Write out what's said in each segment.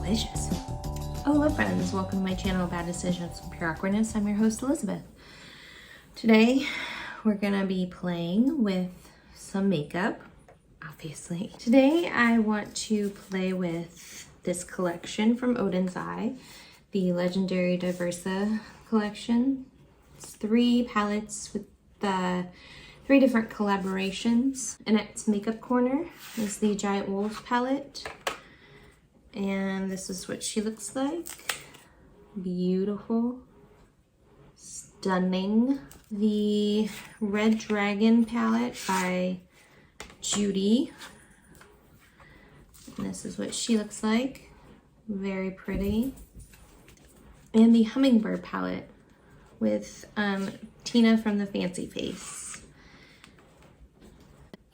delicious. Hello friends, welcome to my channel, Bad Decisions with Pure Awkwardness. I'm your host, Elizabeth. Today, we're gonna be playing with some makeup, obviously. Today, I want to play with this collection from Oden's Eye, the Legendary Diversa collection. It's 3 palettes with the 3 different collaborations. And its makeup corner is the Giant Wolf palette. And this is what she looks like. Beautiful. Stunning. The Red Dragon palette by Judy. And this is what she looks like. Very pretty. And the Hummingbird palette with Tina from the Fancy Face.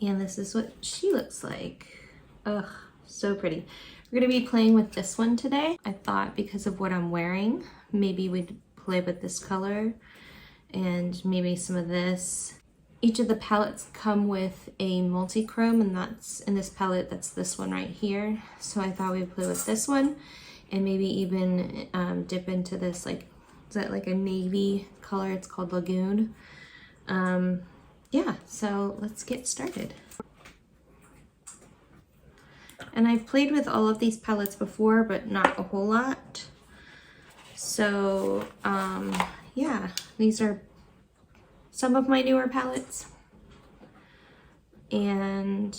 And this is what she looks like. Ugh, so pretty. We're gonna be playing with this one today. I thought because of what I'm wearing, maybe we'd play with this color and maybe some of this. Each of the palettes come with a multi-chrome, and that's in this palette, that's this one right here. So I thought we'd play with this one and maybe even dip into this, like, is that like a navy color? It's called Lagoon. Yeah, so let's get started. And I've played with all of these palettes before, but not a whole lot. So, yeah, these are some of my newer palettes. And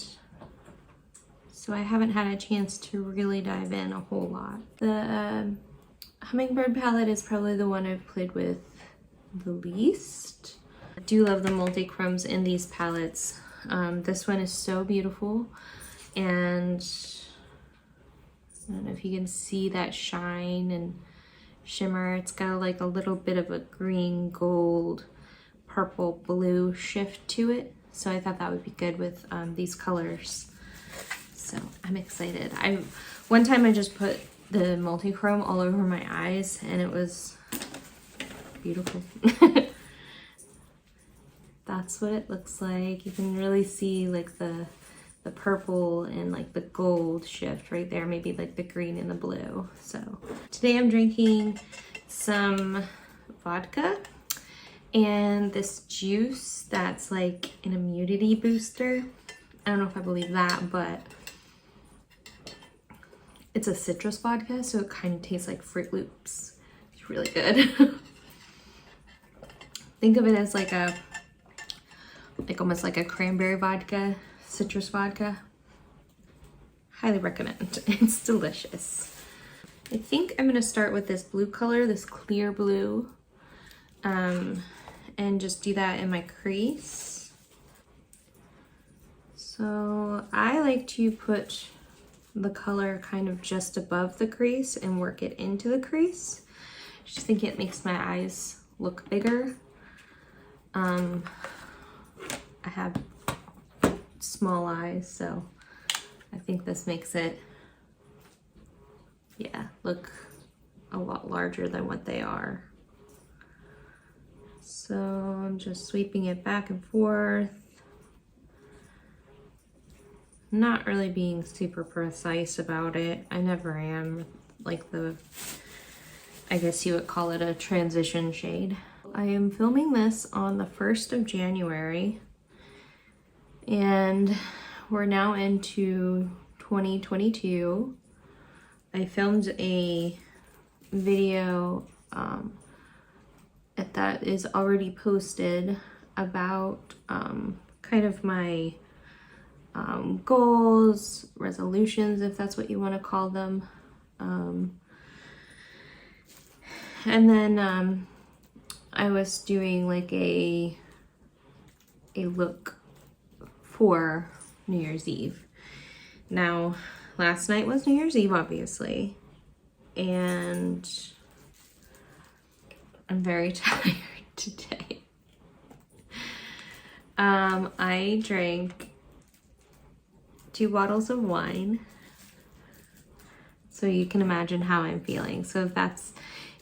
so I haven't had a chance to really dive in a whole lot. The Hummingbird palette is probably the one I've played with the least. I do love the multi-chromes in these palettes. This one is so beautiful. And I don't know if you can see that shine and shimmer. It's got like a little bit of a green, gold, purple, blue shift to it. So I thought that would be good with these colors. So I'm excited. One time I just put the multi-chrome all over my eyes and it was beautiful. That's what it looks like. You can really see like the purple and like the gold shift right there, maybe like the green and the blue. So today I'm drinking some vodka and this juice that's like an immunity booster. I don't know if I believe that, but it's a citrus vodka, so it kind of tastes like Fruit Loops. It's really good. Think of it as like almost like a cranberry vodka, citrus vodka. Highly recommend. It's delicious. I think I'm gonna start with this blue color, this clear blue, and just do that in my crease. So I like to put the color kind of just above the crease and work it into the crease. I just think it makes my eyes look bigger. I have small eyes, so I think this makes it, yeah, look a lot larger than what they are. So I'm just sweeping it back and forth. Not really being super precise about it. I never am. Like I guess you would call it a transition shade. I am filming this on the 1st of January. And we're now into 2022. I filmed a video that is already posted about kind of my goals, resolutions, if that's what you want to call them. And then I was doing like a look for New Year's Eve. Now, last night was New Year's Eve, obviously, and I'm very tired today. I drank 2 bottles of wine, so you can imagine how I'm feeling. So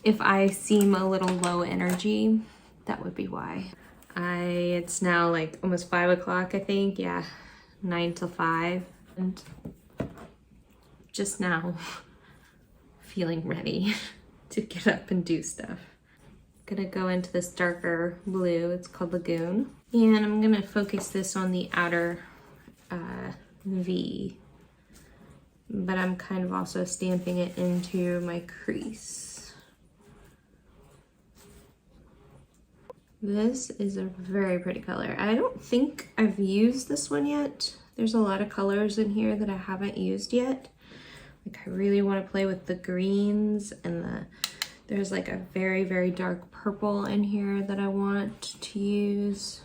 if I seem a little low energy, that would be why. It's now like almost 5 o'clock, I think. Yeah, 9 till 5. And just now feeling ready to get up and do stuff. Gonna go into this darker blue, it's called Lagoon. And I'm gonna focus this on the outer V, but I'm kind of also stamping it into my crease. This is a very pretty color. I don't think I've used this one yet. There's a lot of colors in here that I haven't used yet. Like I really want to play with the greens and there's like a very, very dark purple in here that I want to use.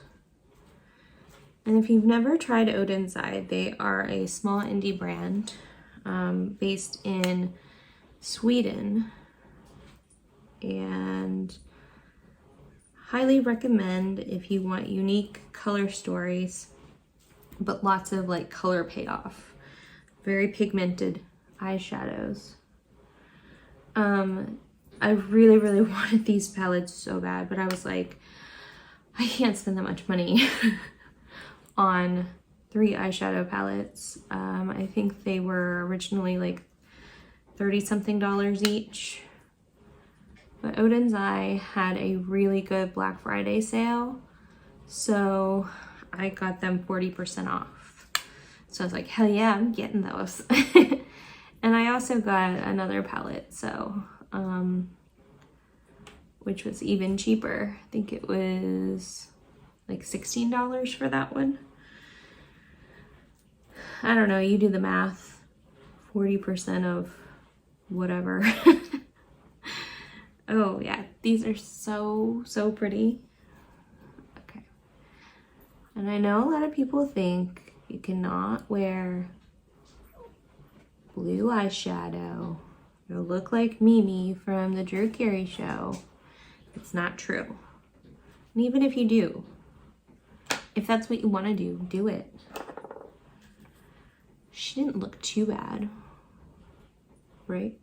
And if you've never tried Oden's Eye, they are a small indie brand based in Sweden, and highly recommend if you want unique color stories, but lots of like color payoff. Very pigmented eyeshadows. I really, really wanted these palettes so bad, but I was like, I can't spend that much money on 3 eyeshadow palettes. I think they were originally like $30-something each. But Oden's Eye had a really good Black Friday sale, so I got them 40% off. So I was like, hell yeah, I'm getting those. And I also got another palette, so which was even cheaper. I think it was like $16 for that one. I don't know, you do the math. 40% of whatever. Oh yeah, these are so pretty. Okay. And I know a lot of people think you cannot wear blue eyeshadow. You'll look like Mimi from the Drew Carey show. It's not true. And even if you do, if that's what you want to do, do it. She didn't look too bad, right?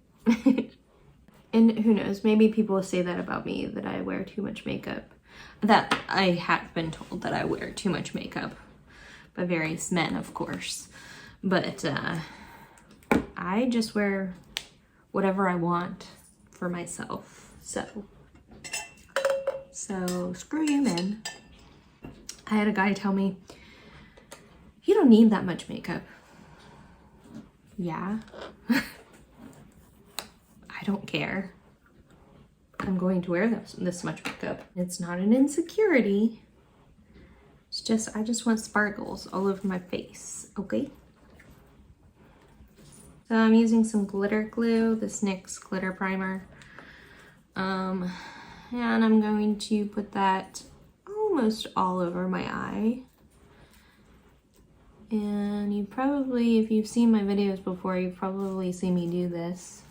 And who knows, maybe people say that about me, that I wear too much makeup. That I have been told that I wear too much makeup by various men, of course. But I just wear whatever I want for myself. So screw you, men. I had a guy tell me, you don't need that much makeup. Yeah. I don't care. I'm going to wear this much makeup. It's not an insecurity. It's just, I just want sparkles all over my face, okay? So I'm using some glitter glue, this NYX glitter primer. And I'm going to put that almost all over my eye. And you probably, if you've seen my videos before, you've probably seen me do this.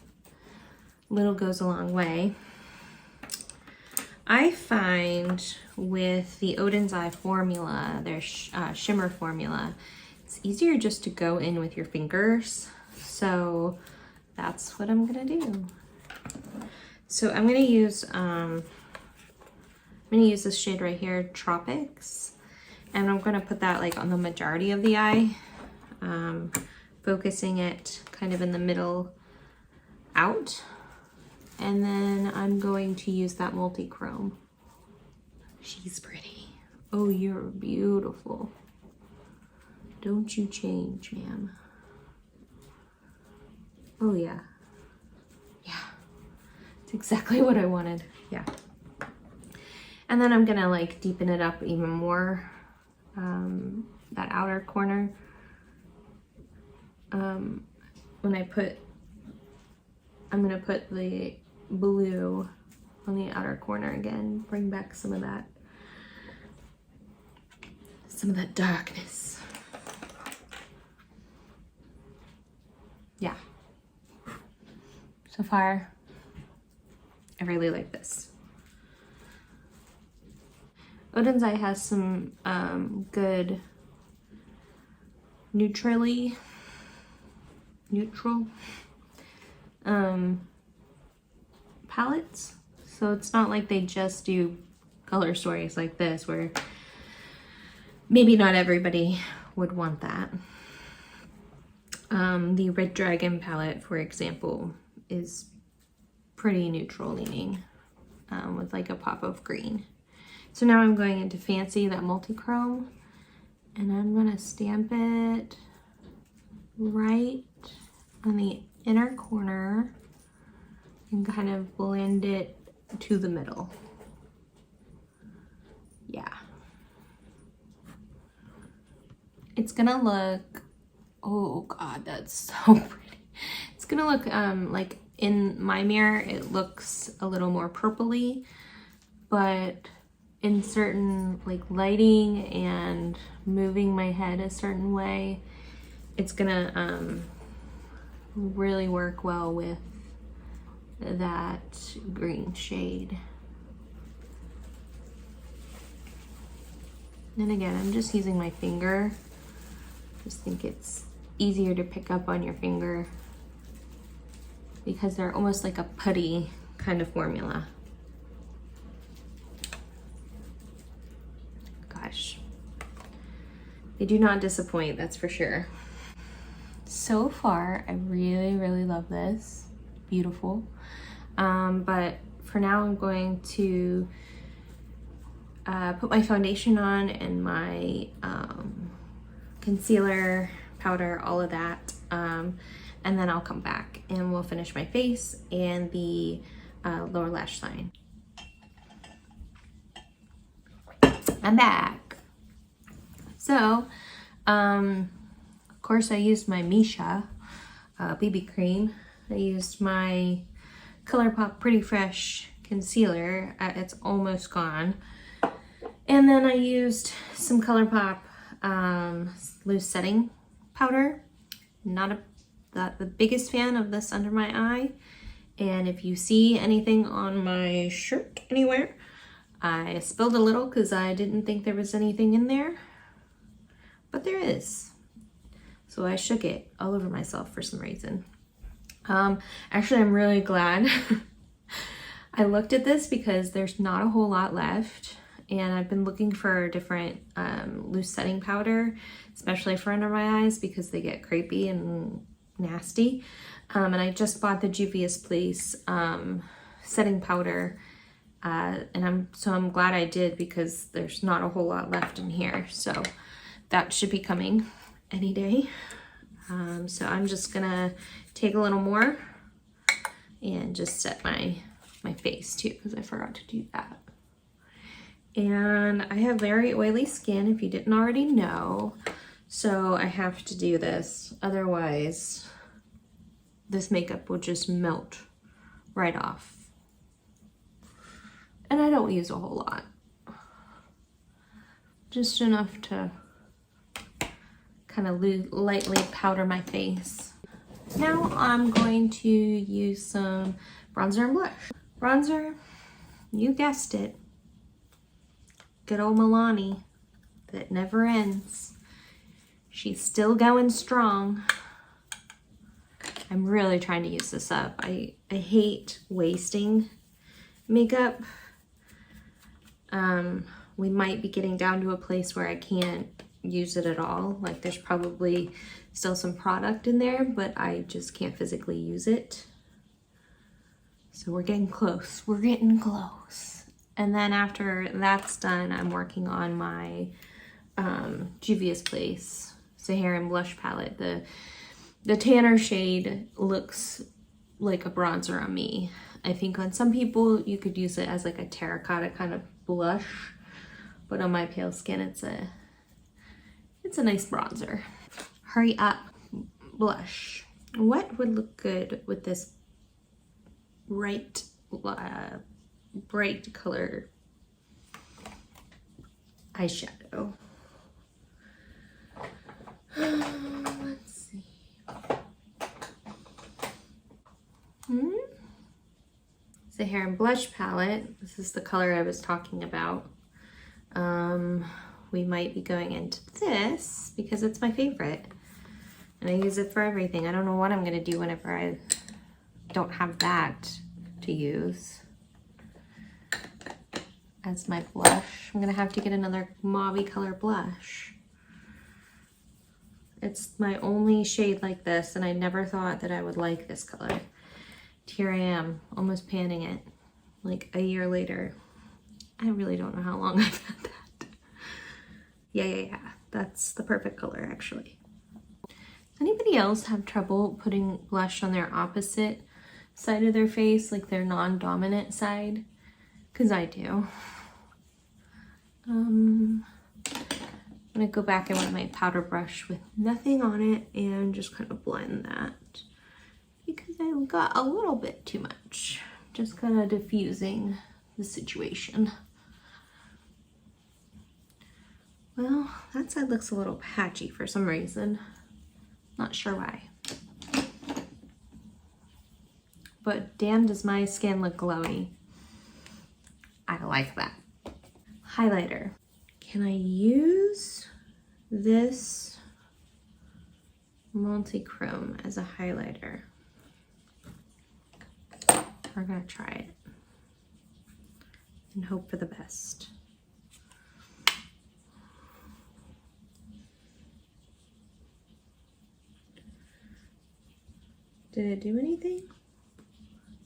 Little goes a long way. I find with the Oden's Eye formula, their shimmer formula, it's easier just to go in with your fingers. So that's what I'm gonna do. So I'm gonna use this shade right here, Tropics, and I'm gonna put that like on the majority of the eye, focusing it kind of in the middle out. And then I'm going to use that multi-chrome. She's pretty. Oh, you're beautiful. Don't you change, ma'am. Oh yeah. Yeah. It's exactly what I wanted. Yeah. And then I'm gonna like deepen it up even more. That outer corner. I'm gonna put the blue on the outer corner again, bring back some of that darkness. Yeah. So far, I really like this. Oden's Eye has some good neutral palettes, so it's not like they just do color stories like this, where maybe not everybody would want that. The Red Dragon palette, for example, is pretty neutral leaning with like a pop of green. So now I'm going into Fancy, that multi-chrome, and I'm gonna stamp it right on the inner corner and kind of blend it to the middle. Yeah. It's gonna look, oh God, that's so pretty. It's gonna look like in my mirror, it looks a little more purpley, but in certain like lighting and moving my head a certain way, it's gonna really work well with that green shade. And again, I'm just using my finger. Just think it's easier to pick up on your finger because they're almost like a putty kind of formula. Gosh, they do not disappoint, that's for sure. So far, I really love this. Beautiful. But for now, I'm going to put my foundation on and my concealer, powder, all of that. And then I'll come back and we'll finish my face and the lower lash line. I'm back. So, of course I used my Misha BB cream. I used my ColourPop Pretty Fresh concealer. It's almost gone. And then I used some ColourPop loose setting powder. Not the biggest fan of this under my eye. And if you see anything on my shirt anywhere, I spilled a little because I didn't think there was anything in there. But there is. So I shook it all over myself for some reason. Actually, I'm really glad I looked at this because there's not a whole lot left. And I've been looking for a different loose setting powder, especially for under my eyes because they get crepey and nasty. And I just bought the Juvia's Place setting powder. And I'm glad I did because there's not a whole lot left in here. So that should be coming any day. So I'm just gonna take a little more and just set my face too, because I forgot to do that. And I have very oily skin, if you didn't already know, so I have to do this. Otherwise, this makeup will just melt right off. And I don't use a whole lot. Just enough to kind of lightly powder my face. Now I'm going to use some bronzer and blush. Bronzer, you guessed it. Good old Milani that never ends. She's still going strong. I'm really trying to use this up. I hate wasting makeup. We might be getting down to a place where I can't use it at all. Like there's probably still some product in there, but I just can't physically use it. So we're getting close. We're getting close. And then after that's done, I'm working on my Juvia's Place Saharan blush palette. The tanner shade looks like a bronzer on me. I think on some people you could use it as like a terracotta kind of blush, but on my pale skin it's a nice bronzer. Hurry Up blush. What would look good with this bright color eyeshadow? Let's see. Saharan blush palette. This is the color I was talking about. We might be going into this because it's my favorite. And I use it for everything. I don't know what I'm gonna do whenever I don't have that to use as my blush. I'm gonna have to get another mauve color blush. It's my only shade like this, and I never thought that I would like this color. Here I am, almost panning it, like a year later. I really don't know how long I've had that. Yeah. That's the perfect color, actually. Does anybody else have trouble putting blush on their opposite side of their face, like their non-dominant side? Because I do. I'm gonna go back in with my powder brush with nothing on it and just kind of blend that because I got a little bit too much. Just kind of diffusing the situation. Well, that side looks a little patchy for some reason. Not sure why. But damn, does my skin look glowy. I like that. Highlighter. Can I use this multi-chrome as a highlighter? We're gonna try it and hope for the best. Did it do anything?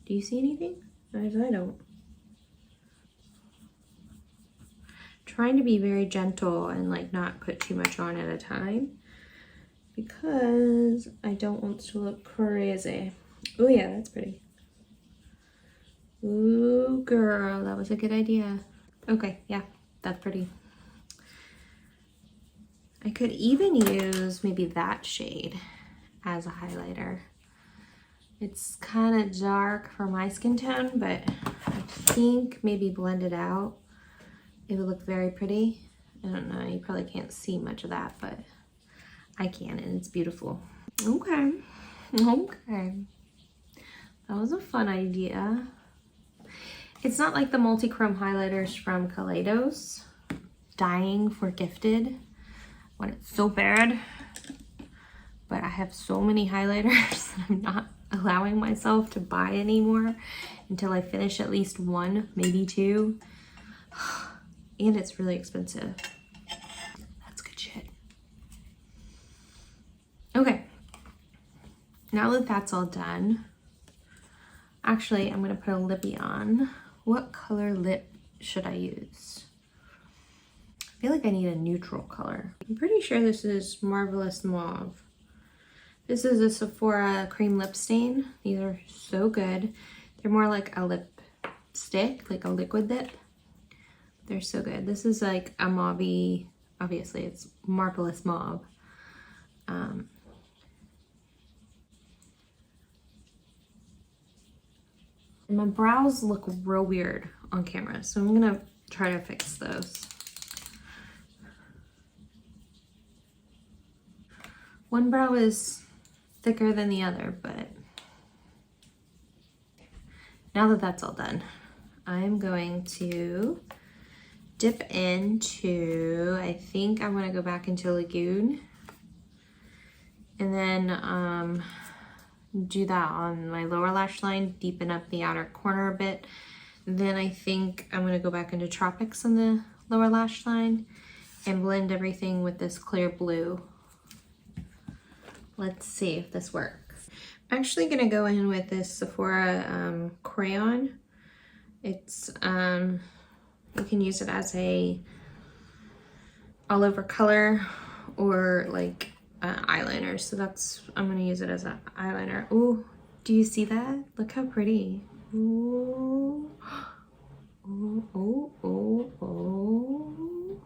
Do you see anything? I don't. Trying to be very gentle and like not put too much on at a time because I don't want to look crazy. Oh yeah, that's pretty. Ooh, girl, that was a good idea. Okay, yeah, that's pretty. I could even use maybe that shade as a highlighter. It's kind of dark for my skin tone, but I think maybe blend it out. It would look very pretty. I don't know, you probably can't see much of that, but I can, and it's beautiful. Okay. That was a fun idea. It's not like the multi-chrome highlighters from Kaleidos. Dying for Gifted when it's so bad. But I have so many highlighters that I'm not allowing myself to buy anymore until I finish at least one, maybe two. And it's really expensive. That's good shit. Okay. Now that that's all done, actually I'm gonna put a lippy on. What color lip should I use? I feel like I need a neutral color. I'm pretty sure this is Marvelous Mauve. This is a Sephora cream lip stain. These are so good. They're more like a lipstick, like a liquid lip. They're so good. This is like a mauve-y, obviously it's Marvelous Mauve. And my brows look real weird on camera, so I'm gonna try to fix those. One brow is thicker than the other, but now that that's all done, I'm going to dip into, I think I'm gonna go back into Lagoon and then do that on my lower lash line, deepen up the outer corner a bit. Then I think I'm gonna go back into Tropics on the lower lash line and blend everything with this clear blue. Let's see if this works. I'm actually gonna go in with this Sephora crayon. It's, you can use it as a all over color or like eyeliner. So that's, I'm gonna use it as an eyeliner. Ooh, do you see that? Look how pretty. Ooh, ooh, ooh, ooh, ooh.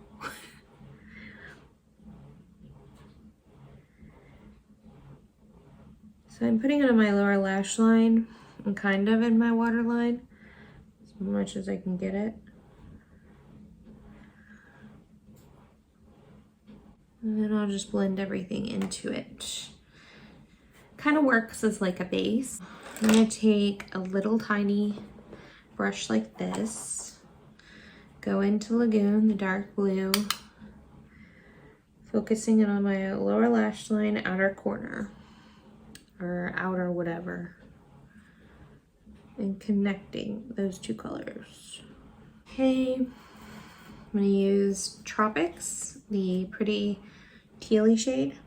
So I'm putting it on my lower lash line and kind of in my waterline as much as I can get it. And then I'll just blend everything into it. Kind of works as like a base. I'm gonna take a little tiny brush like this, go into Lagoon, the dark blue, focusing it on my lower lash line, outer corner. Or outer whatever, and connecting those two colors. Okay, I'm gonna use Tropics, the pretty tealy shade.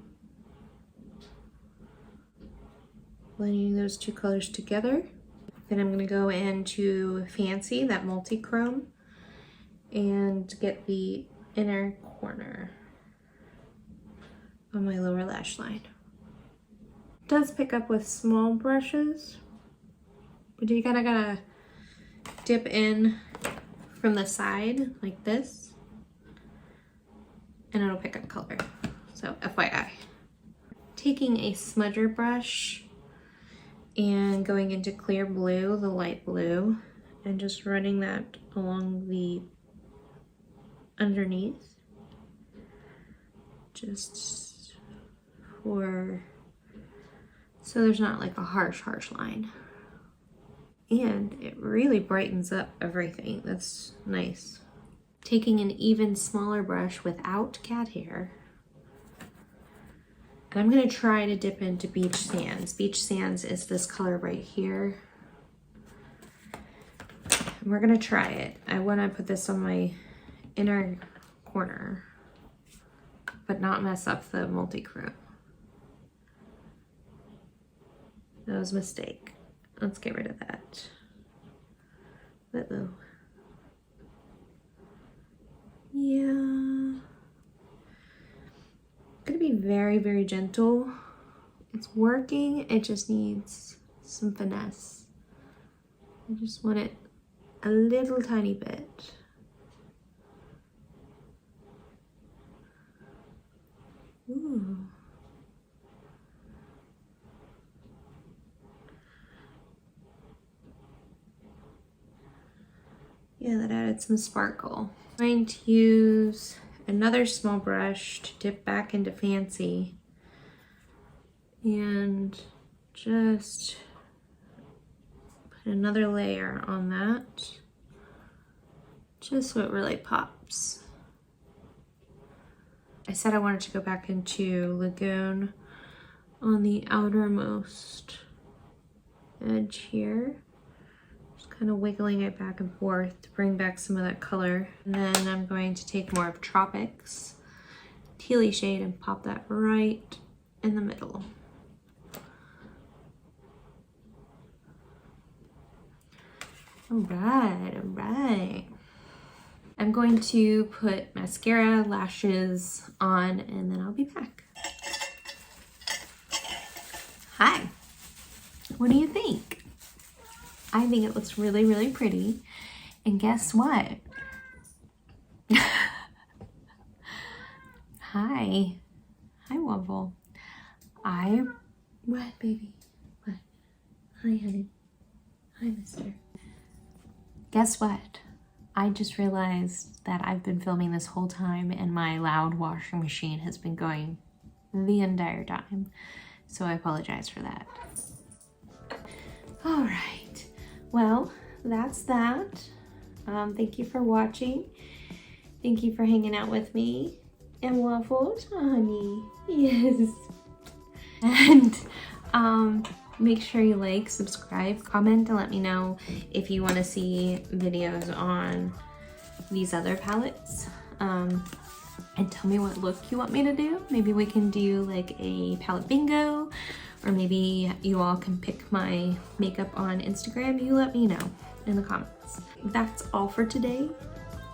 Blending those two colors together. Then I'm gonna go into Fancy, that multi-chrome, and get the inner corner on my lower lash line. It does pick up with small brushes, but you kinda gotta dip in from the side like this, and it'll pick up color. So FYI. Taking a smudger brush and going into clear blue, the light blue, and just running that along the underneath, just for, so there's not like a harsh line. And it really brightens up everything. That's nice. Taking an even smaller brush without cat hair, and I'm gonna try to dip into Beach Sands. Beach Sands is this color right here. And we're gonna try it. I wanna put this on my inner corner, but not mess up the multi-chrome. That was a mistake. Let's get rid of that. Uh-oh. Yeah. Gonna be very, very gentle. It's working, it just needs some finesse. I just want it a little tiny bit. Ooh. Yeah, that added some sparkle. I'm going to use another small brush to dip back into Fancy and just put another layer on that, just so it really pops. I said I wanted to go back into Lagoon on the outermost edge here. Just kind of wiggling it back and forth to bring back some of that color. And then I'm going to take more of Tropics, tealy shade, and pop that right in the middle. All right. I'm going to put mascara, lashes on, and then I'll be back. Hi, what do you think? I think it looks really, really pretty. And guess what? Hi, Waffle. What, baby? What? Hi, honey. Hi, mister. Guess what? I just realized that I've been filming this whole time and my loud washing machine has been going the entire time. So I apologize for that. All right, well, that's that. Thank you for watching. Thank you for hanging out with me. And Waffles, honey, yes. And make sure you like, subscribe, comment, and let me know if you want to see videos on these other palettes. And tell me what look you want me to do. Maybe we can do like a palette bingo, or maybe you all can pick my makeup on Instagram. You let me know in the comments. That's all for today.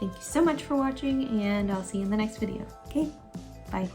Thank you so much for watching, and I'll see you in the next video. Okay, bye.